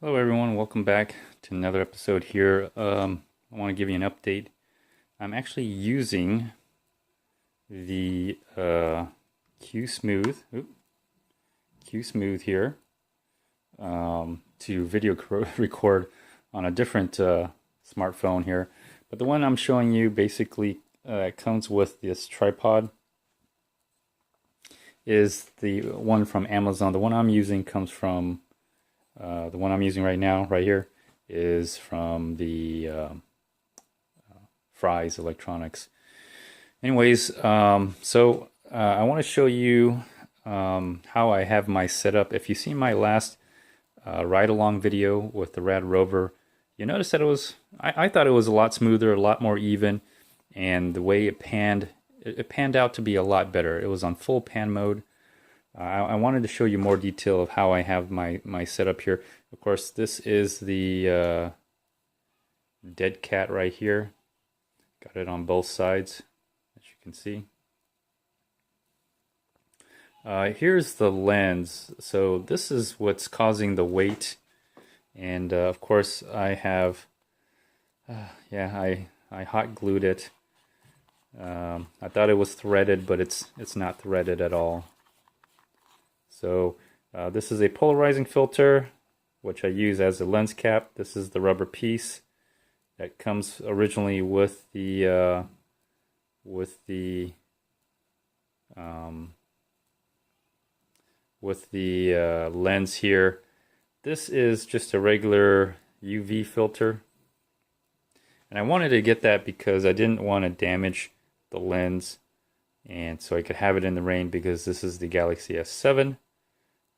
Hello everyone, welcome back to another episode here. I want to give you an update. I'm actually using the Q Smooth here to video record on a different smartphone here. But the one I'm showing you basically comes with this tripod is the one from Amazon. The one I'm using comes from the one I'm using right now, right here, is from the Fry's Electronics. Anyways, so I want to show you how I have my setup. If you see my last ride-along video with the Rad Rover, you notice that I thought it was a lot smoother, a lot more even, and the way it panned out to be a lot better. It was on full pan mode. I wanted to show you more detail of how I have my setup here. Of course, this is the dead cat right here. Got it on both sides, as you can see. Here's the lens. So this is what's causing the weight. And of course, I have, I hot glued it. I thought it was threaded, but it's not threaded at all. So this is a polarizing filter, which I use as a lens cap. This is the rubber piece that comes originally with the lens here. This is just a regular UV filter, and I wanted to get that because I didn't want to damage the lens, and so I could have it in the rain, because this is the Galaxy S7,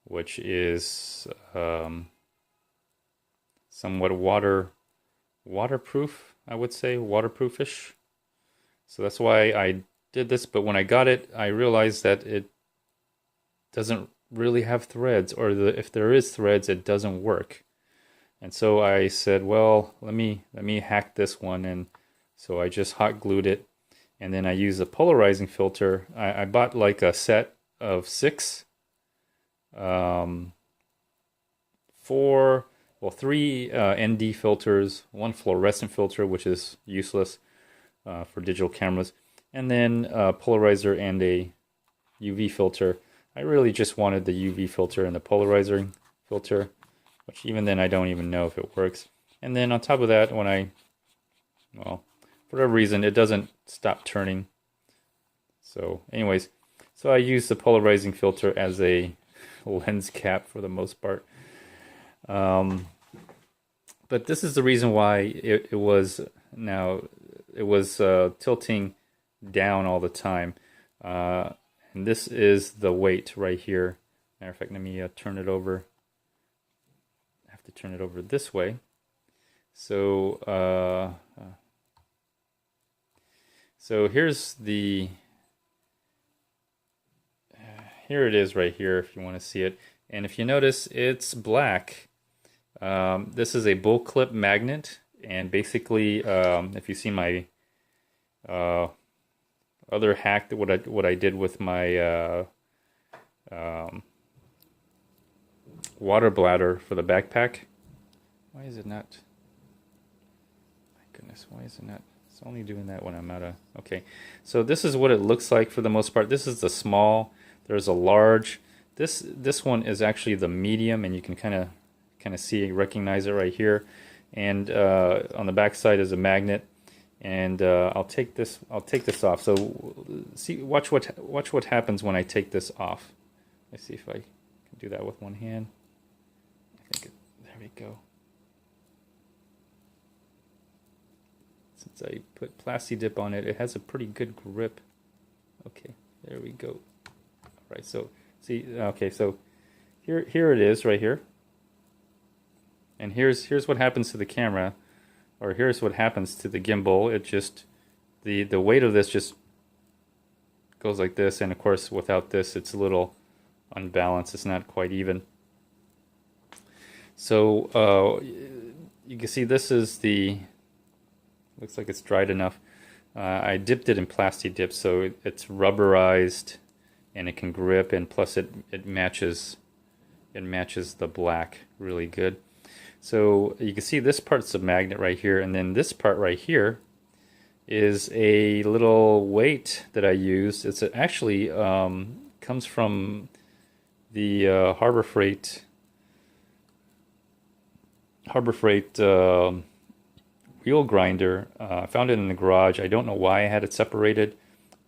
which is somewhat waterproof, I would say, waterproofish. So that's why I did this. But when I got it, I realized that it doesn't really have threads, or if there is threads, it doesn't work. And so I said, well, let me hack this one, and so I just hot glued it, and then I used a polarizing filter. I bought like a set of 6. 3 ND filters, 1 fluorescent filter, which is useless for digital cameras, and then a polarizer and a UV filter. I really just wanted the UV filter and the polarizing filter, which even then I don't even know if it works. And then on top of that, for whatever reason, it doesn't stop turning. So anyways, so I use the polarizing filter as a lens cap for the most part. But this is the reason why it was tilting down all the time. And this is the weight right here. Matter of fact, let me turn it over. I have to turn it over this way. So here's the. Here it is right here if you want to see it. And if you notice, it's black. This is a bull clip magnet, and basically, if you see my other hack, what I did with my water bladder for the backpack. Why is it not? My goodness, why is it not? It's only doing that when I'm out of. Okay, so this is what it looks like for the most part. This is the small. There's a large. This one is actually the medium, and you can kind of recognize it right here. And on the back side is a magnet. And I'll take this off. So watch what happens when I take this off. Let's see if I can do that with one hand. There we go. Since I put Plasti Dip on it, it has a pretty good grip. Okay, there we go. All right, so see, okay, so here it is right here. And here's what happens to the camera. Or here's what happens to the gimbal. It just, the weight of this just goes like this, and of course without this it's a little unbalanced. It's not quite even. So you can see this is looks like it's dried enough. I dipped it in Plasti Dip, so it's rubberized and it can grip, and plus it matches the black really good. So you can see this part's a magnet right here, and then this part right here is a little weight that I used. It's actually comes from the Harbor Freight wheel grinder. I found it in the garage. I don't know why I had it separated,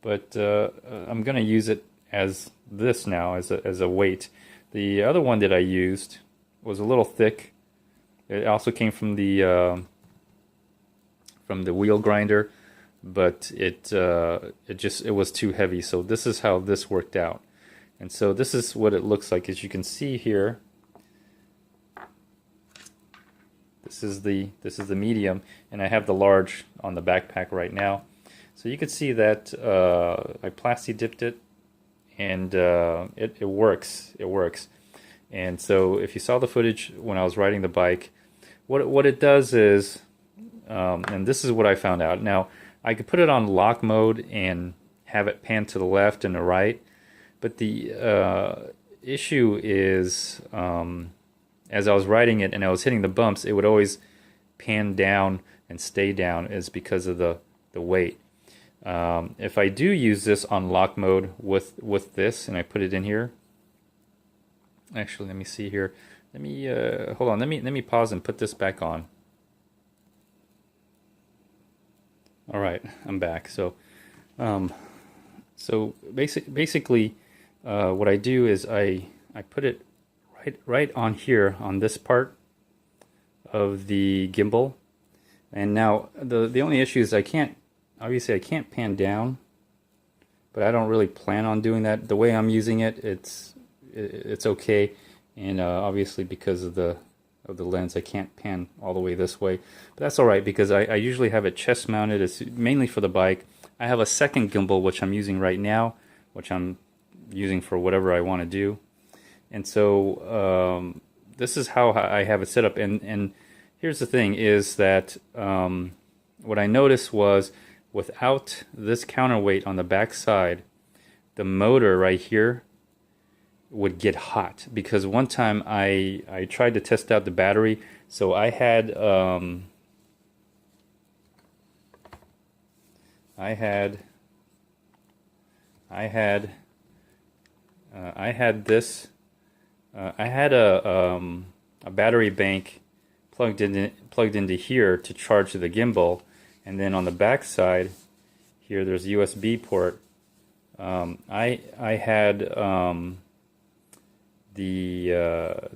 but I'm going to use it as this now, as a weight. The other one that I used was a little thick. It also came from the wheel grinder, but it was too heavy. So this is how this worked out, and so this is what it looks like. As you can see here, this is the medium, and I have the large on the backpack right now. So you can see that I plasti dipped it, and it works. It works. And so if you saw the footage when I was riding the bike, what it does is, and this is what I found out. Now, I could put it on lock mode and have it pan to the left and the right, but the issue is, as I was riding it and I was hitting the bumps, it would always pan down and stay down, is because of the weight. If I do use this on lock mode with this, and I put it in here, actually, let me see here. Let me hold on. Let me pause and put this back on. All right, I'm back. So, basically, what I do is I put it right on here on this part of the gimbal, and now the only issue is I can't pan down, but I don't really plan on doing that. The way I'm using it, it's okay, and obviously because of the lens, I can't pan all the way this way, but that's all right because I usually have it chest mounted. It's mainly for the bike. I have a second gimbal which I'm using right now, which I'm using for whatever I want to do, and so this is how I have it set up. And here's the thing: is that what I noticed was, without this counterweight on the back side, the motor right here would get hot, because one time I tried to test out the battery. So I had a battery bank plugged into here to charge the gimbal, and then on the back side here there's a USB port. I had the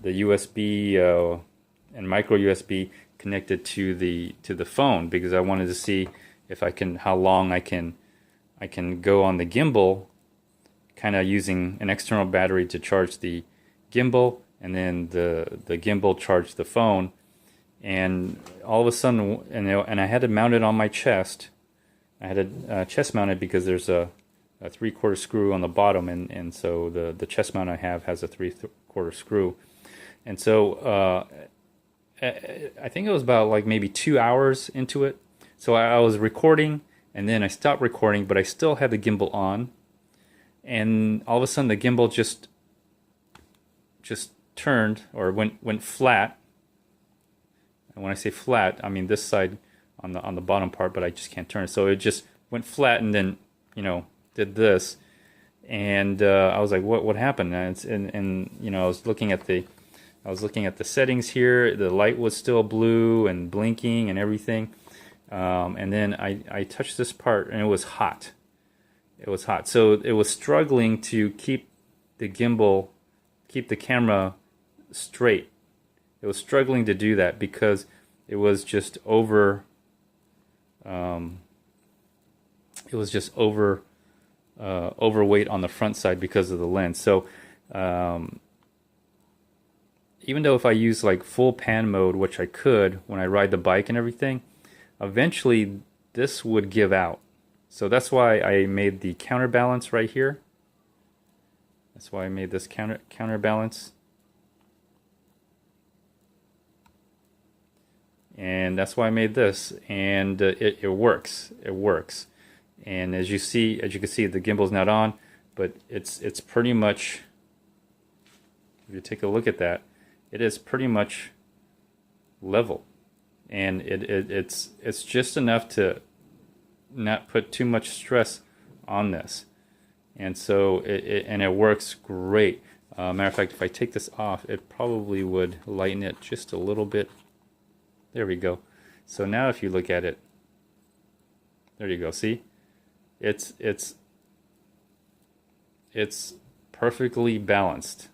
USB and micro USB connected to the phone, because I wanted to see if how long I can go on the gimbal, kind of using an external battery to charge the gimbal, and then the gimbal charged the phone. And all of a sudden, and I had it mounted on my chest. I had it chest mounted because there's a 3/4 screw on the bottom, and so the chest mount I have has a 3/4 screw. And so I think it was about like maybe 2 hours into it. So I was recording, and then I stopped recording, but I still had the gimbal on. And all of a sudden, the gimbal just turned, or went flat. And when I say flat, I mean this side on the bottom part, but I just can't turn it. So it just went flat, and then did this, and I was like, what happened? And I was looking at the settings here. The light was still blue and blinking and everything, and then I touched this part, and it was hot. It was hot, so it was struggling to keep the camera straight. It was struggling to do that because it was just overweight on the front side because of the lens. So even though if I use like full pan mode, which I could when I ride the bike and everything, eventually this would give out. So that's why I made the counterbalance right here. That's why I made this counterbalance. And that's why I made this, and it works. It works. And as you can see, the gimbal's not on, but it's pretty much, if you take a look at that, it is pretty much level, and it's just enough to not put too much stress on this, and so it works great. Matter of fact, if I take this off, it probably would lighten it just a little bit. There we go. So now if you look at it, there you go. See, it's perfectly balanced.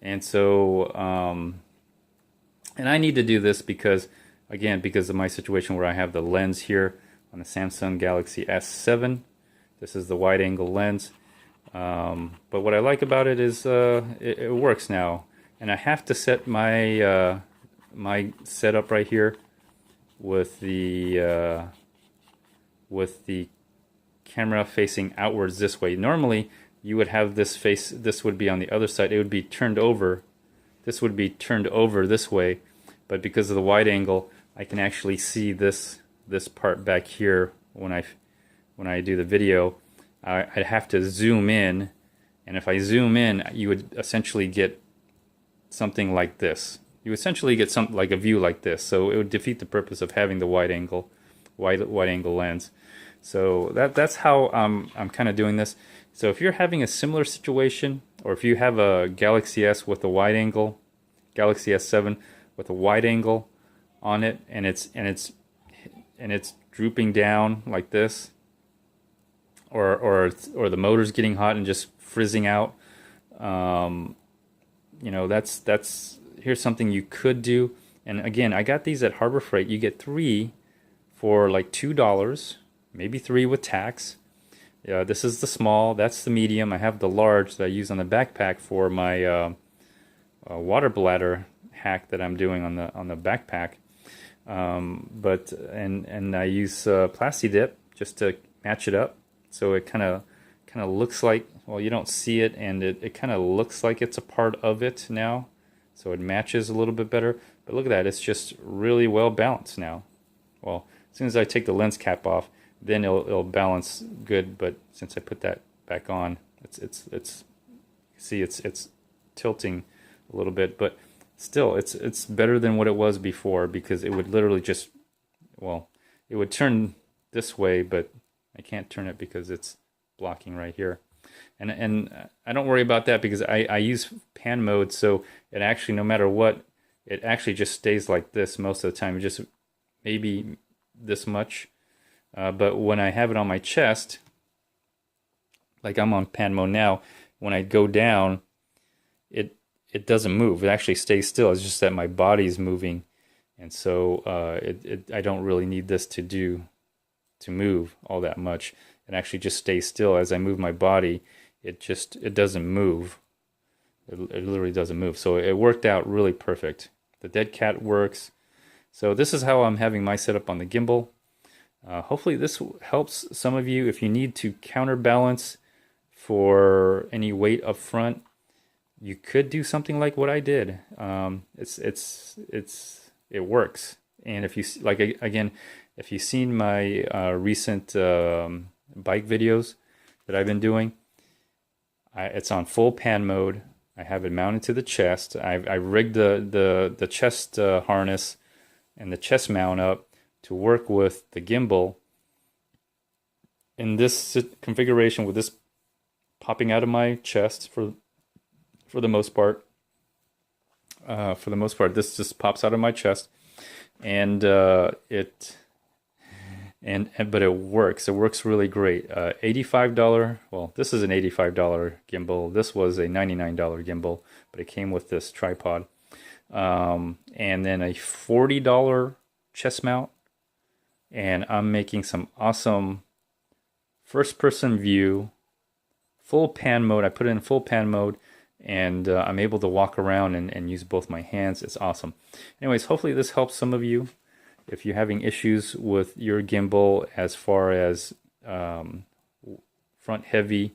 And so, and I need to do this because, again, because of my situation where I have the lens here on the Samsung Galaxy S7. This is the wide angle lens. But what I like about it is it works now. And I have to set my my setup right here with the camera facing outwards this way. Normally, you would have this face, this would be on the other side, it would be turned over, this would be turned over this way, but because of the wide angle, I can actually see this part back here when I do the video. I'd have to zoom in, and if I zoom in, you would essentially get something like this. You essentially get something like a view like this, so it would defeat the purpose of having the wide angle lens. So that's how I'm kind of doing this. So if you're having a similar situation, or if you have a Galaxy S with a wide angle, Galaxy S7 with a wide angle on it, and it's drooping down like this, or the motor's getting hot and just frizzing out, you know, that's here's something you could do. And again, I got these at Harbor Freight. You get 3 for like $2, maybe 3 with tax. This is the small, that's the medium. I have the large that I use on the backpack for my water bladder hack that I'm doing on the backpack. And I use Plasti Dip just to match it up, so it kind of looks like, well, you don't see it, and it kind of looks like it's a part of it now, so it matches a little bit better. But look at that, it's just really well balanced now. Well, as soon as I take the lens cap off, then it'll balance good. But since I put that back on, it's tilting a little bit, but still it's better than what it was before, because it would literally just, well, it would turn this way, but I can't turn it because it's blocking right here. And I don't worry about that because I use pan mode, so it actually, no matter what, it actually just stays like this most of the time, just maybe this much. But when I have it on my chest, like I'm on pan mode now, when I go down, it doesn't move. It actually stays still. It's just that my body's moving, and so I don't really need this to move all that much. It actually just stays still as I move my body. It doesn't move. It literally doesn't move. So it worked out really perfect. The dead cat works. So this is how I'm having my setup on the gimbal. Hopefully this helps some of you if you need to counterbalance for any weight up front. You could do something like what I did. It works. And if you like, again, if you've seen my recent bike videos that I've been doing, it's on full pan mode. I have it mounted to the chest. I rigged the chest harness and the chest mount up to work with the gimbal in this configuration, with this popping out of my chest for the most part. For the most part, this just pops out of my chest, and but it works. It works really great. $85. Well, this is an $85 gimbal. This was a $99 gimbal, but it came with this tripod, and then a $40 chest mount. And I'm making some awesome first-person view, full pan mode. I put it in full pan mode, and I'm able to walk around and use both my hands. It's awesome. Anyways, hopefully this helps some of you. If you're having issues with your gimbal as far as front heavy,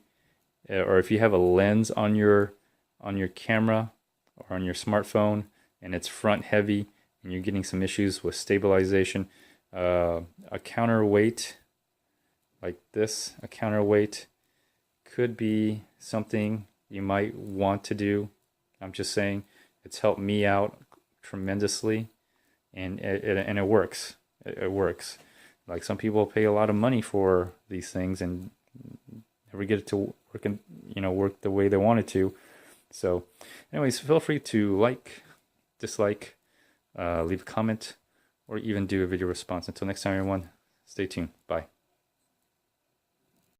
or if you have a lens on your camera or on your smartphone and it's front heavy and you're getting some issues with stabilization, a counterweight like this, a counterweight could be something you might want to do. I'm just saying, It's helped me out tremendously, and it works. It works. Like, some people pay a lot of money for these things and never get it to work, and work the way they want it to. So, anyways, feel free to like, dislike, leave a comment, or even do a video response. Until next time, everyone, stay tuned. Bye.